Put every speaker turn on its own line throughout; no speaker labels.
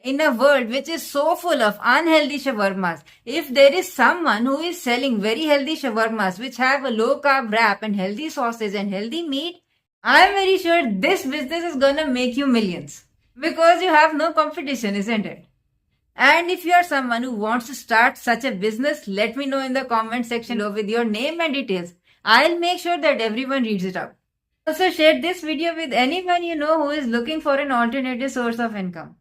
In a world which is so full of unhealthy shawarmas, if there is someone who is selling very healthy shawarmas which have a low carb wrap and healthy sauces and healthy meat, I am very sure this business is gonna make you millions. Because you have no competition, isn't it? And if you are someone who wants to start such a business, let me know in the comment section below with your name and details. I'll make sure that everyone reads it out. Also share this video with anyone you know who is looking for an alternative source of income.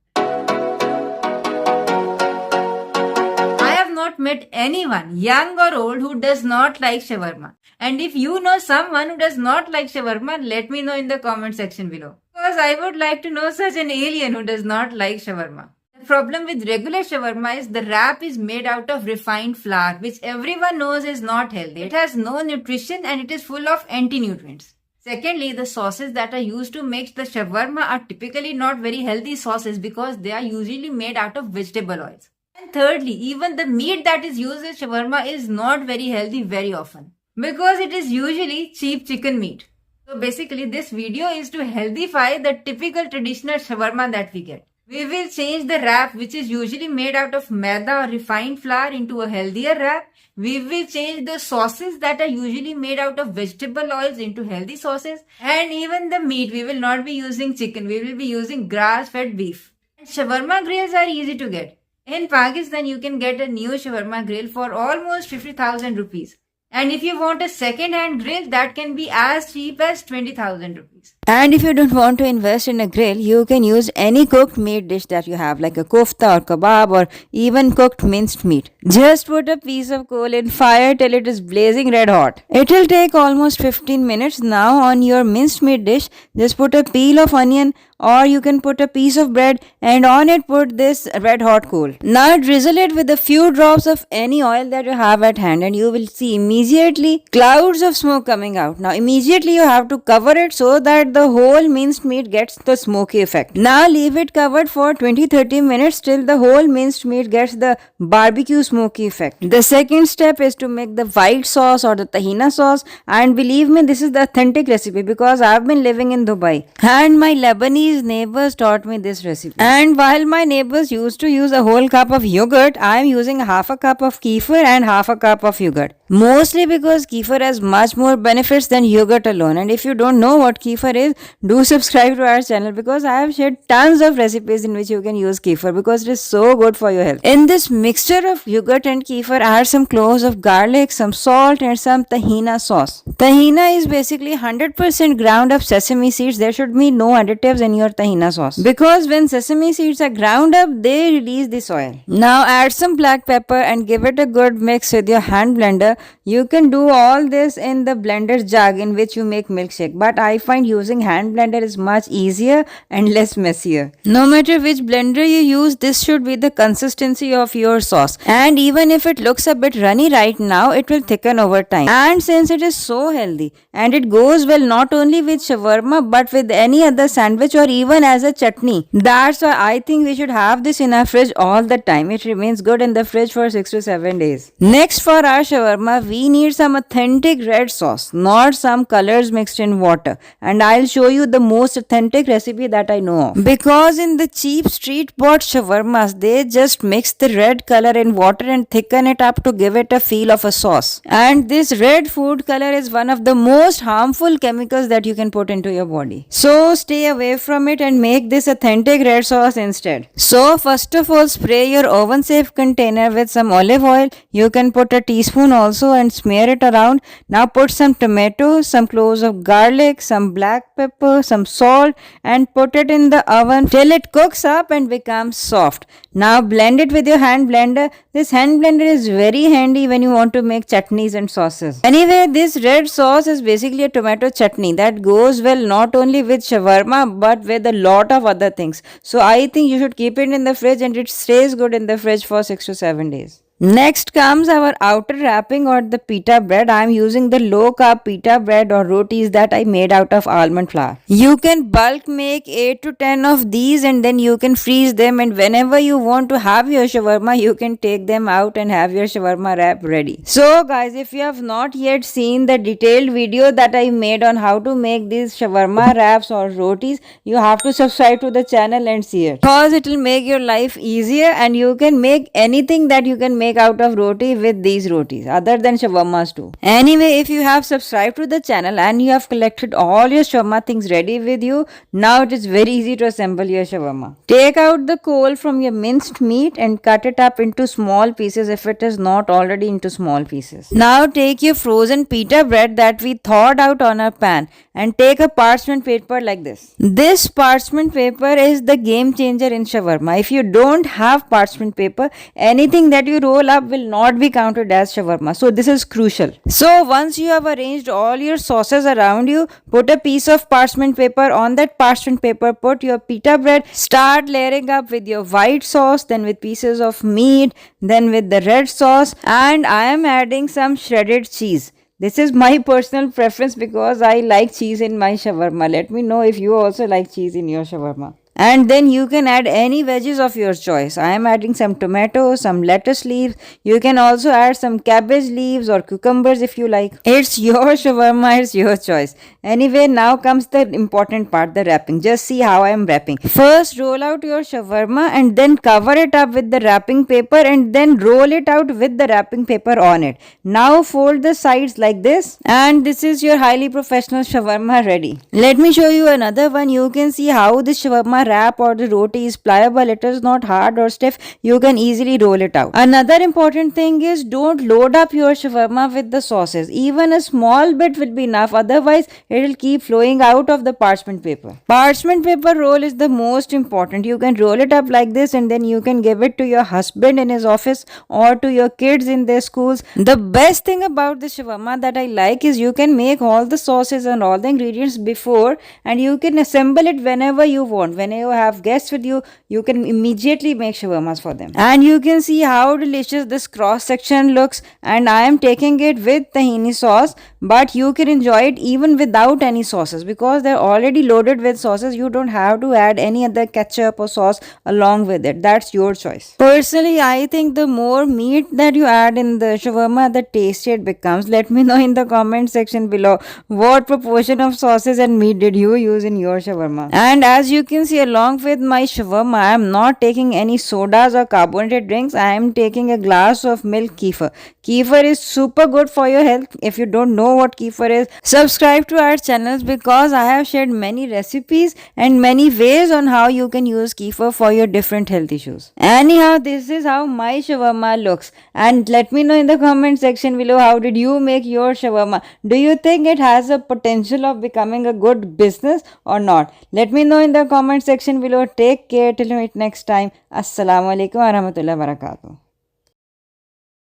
I have not met anyone, young or old, who does not like shawarma. And if you know someone who does not like shawarma, let me know in the comment section below. Because I would like to know such an alien who does not like shawarma. The problem with regular shawarma is the wrap is made out of refined flour, which everyone knows is not healthy. It has no nutrition and it is full of anti-nutrients. Secondly, the sauces that are used to make the shawarma are typically not very healthy sauces because they are usually made out of vegetable oils. And thirdly, even the meat that is used in shawarma is not very healthy very often because it is usually cheap chicken meat. So basically, this video is to healthify the typical traditional shawarma that we get. We will change the wrap which is usually made out of maida or refined flour into a healthier wrap. We will change the sauces that are usually made out of vegetable oils into healthy sauces. And even the meat, we will not be using chicken. We will be using grass-fed beef. And shawarma grills are easy to get. In Pakistan, you can get a new shawarma grill for almost 50,000 rupees. And if you want a second-hand grill, that can be as cheap as 20,000 rupees.
And if you don't want to invest in a grill, you can use any cooked meat dish that you have, like a kofta or kebab or even cooked minced meat. Just put a piece of coal in fire till it is blazing red hot. It will take almost 15 minutes. Now on your minced meat dish, just put a peel of onion, or you can put a piece of bread and on it put this red hot coal. Now drizzle it with a few drops of any oil that you have at hand and you will see immediately clouds of smoke coming out. Now immediately you have to cover it so that the whole minced meat gets the smoky effect. Now leave it covered for 20-30 minutes till the whole minced meat gets the barbecue smoky effect. The second step is to make the white sauce or the tahina sauce, and believe me, this is the authentic recipe because I've been living in Dubai and my Lebanese neighbors taught me this recipe. And while my neighbors used to use a whole cup of yogurt, I am using half a cup of kefir and half a cup of yogurt. Mostly because kefir has much more benefits than yogurt alone. And if you don't know what kefir is, do subscribe to our channel because I have shared tons of recipes in which you can use kefir because it is so good for your health. In this mixture of yogurt and kefir, add some cloves of garlic, some salt and some tahina sauce. Tahina is basically 100% ground up sesame seeds. There should be no additives in your tahina sauce because when sesame seeds are ground up, they release this oil. Now add some black pepper and give it a good mix with your hand blender. You can do all this in the blender jug in which you make milkshake, but I find using hand blender is much easier and less messier. No matter which blender you use, this should be the consistency of your sauce, and even if it looks a bit runny right now, it will thicken over time. And since it is so healthy and it goes well not only with shawarma but with any other sandwich or even as a chutney, that's why I think we should have this in our fridge all the time. It remains good in the fridge for 6 to 7 days. Next, for our shawarma, we need some authentic red sauce, not some colors mixed in water. And I'll show you the most authentic recipe that I know of. Because in the cheap street bought shawarmas, they just mix the red color in water and thicken it up to give it a feel of a sauce. And this red food color is one of the most harmful chemicals that you can put into your body. So stay away from it and make this authentic red sauce instead. So first of all, spray your oven safe container with some olive oil. You can put a teaspoon also and smear it around. Now put some tomatoes, some cloves of garlic, some black pepper, some salt and put it in the oven till it cooks up and becomes soft. Now blend it with your hand blender. This hand blender is very handy when you want to make chutneys and sauces. Anyway, this red sauce is basically a tomato chutney that goes well not only with shawarma but with a lot of other things. So I think you should keep it in the fridge and it stays good in the fridge for 6 to 7 days. Next comes our outer wrapping or the pita bread. I am using the low carb pita bread or rotis that I made out of almond flour. You can bulk make 8 to 10 of these and then you can freeze them, and whenever you want to have your shawarma you can take them out and have your shawarma wrap ready. So guys, if you have not yet seen the detailed video that I made on how to make these shawarma wraps or rotis, you have to subscribe to the channel and see it, because it will make your life easier and you can make anything that you can make out of roti with these rotis other than shawarmas too. Anyway, if you have subscribed to the channel and you have collected all your shawarma things ready with you, now it is very easy to assemble your shawarma. Take out the coal from your minced meat and cut it up into small pieces if it is not already into small pieces. Now take your frozen pita bread that we thawed out on our pan and take a parchment paper like this. This parchment paper is the game changer in shawarma. If you don't have parchment paper, anything that you roll up will not be counted as shawarma. So this is crucial. So once you have arranged all your sauces around you, put a piece of parchment paper. On that parchment paper, put your pita bread. Start layering up with your white sauce, then with pieces of meat, then with the red sauce, and I am adding some shredded cheese. This is my personal preference because I like cheese in my shawarma. Let me know if you also like cheese in your shawarma. And then you can add any veggies of your choice. I am adding some tomatoes, some lettuce leaves. You can also add some cabbage leaves or cucumbers if you like. It's your shawarma, it's your choice. Anyway, now comes the important part, the wrapping. Just see how I am wrapping. First, roll out your shawarma and then cover it up with the wrapping paper and then roll it out with the wrapping paper on it. Now fold the sides like this, and this is your highly professional shawarma ready. Let me show you another one. You can see how this shawarma wrap or the roti is pliable. It is not hard or stiff. You can easily roll it out. Another important thing is don't load up your shawarma with the sauces. Even a small bit will be enough. Otherwise, it will keep flowing out of the parchment paper. Parchment paper roll is the most important. You can roll it up like this and then you can give it to your husband in his office or to your kids in their schools. The best thing about the shawarma that I like is you can make all the sauces and all the ingredients before, and you can assemble it whenever you want. When you have guests with you, you can immediately make shawarmas for them. And you can see how delicious this cross section looks, and I am taking it with tahini sauce, but you can enjoy it even without any sauces because they're already loaded with sauces. You don't have to add any other ketchup or sauce along with it. That's your choice. Personally, I think the more meat that you add in the shawarma, the tastier it becomes. Let me know in the comment section below what proportion of sauces and meat did you use in your shawarma. And as you can see, along with my shawarma, I am not taking any sodas or carbonated drinks. I am taking a glass of milk kefir. Kefir is super good for your health. If you don't know what kefir is, subscribe to our channels because I have shared many recipes and many ways on how you can use kefir for your different health issues. Anyhow, this is how my shawarma looks, and let me know in the comment section below how did you make your shawarma. Do you think it has a potential of becoming a good business or not? Let me know in the comment section below. Take care till we meet next time. Assalamu alaikum warahmatullahi wabarakatuh.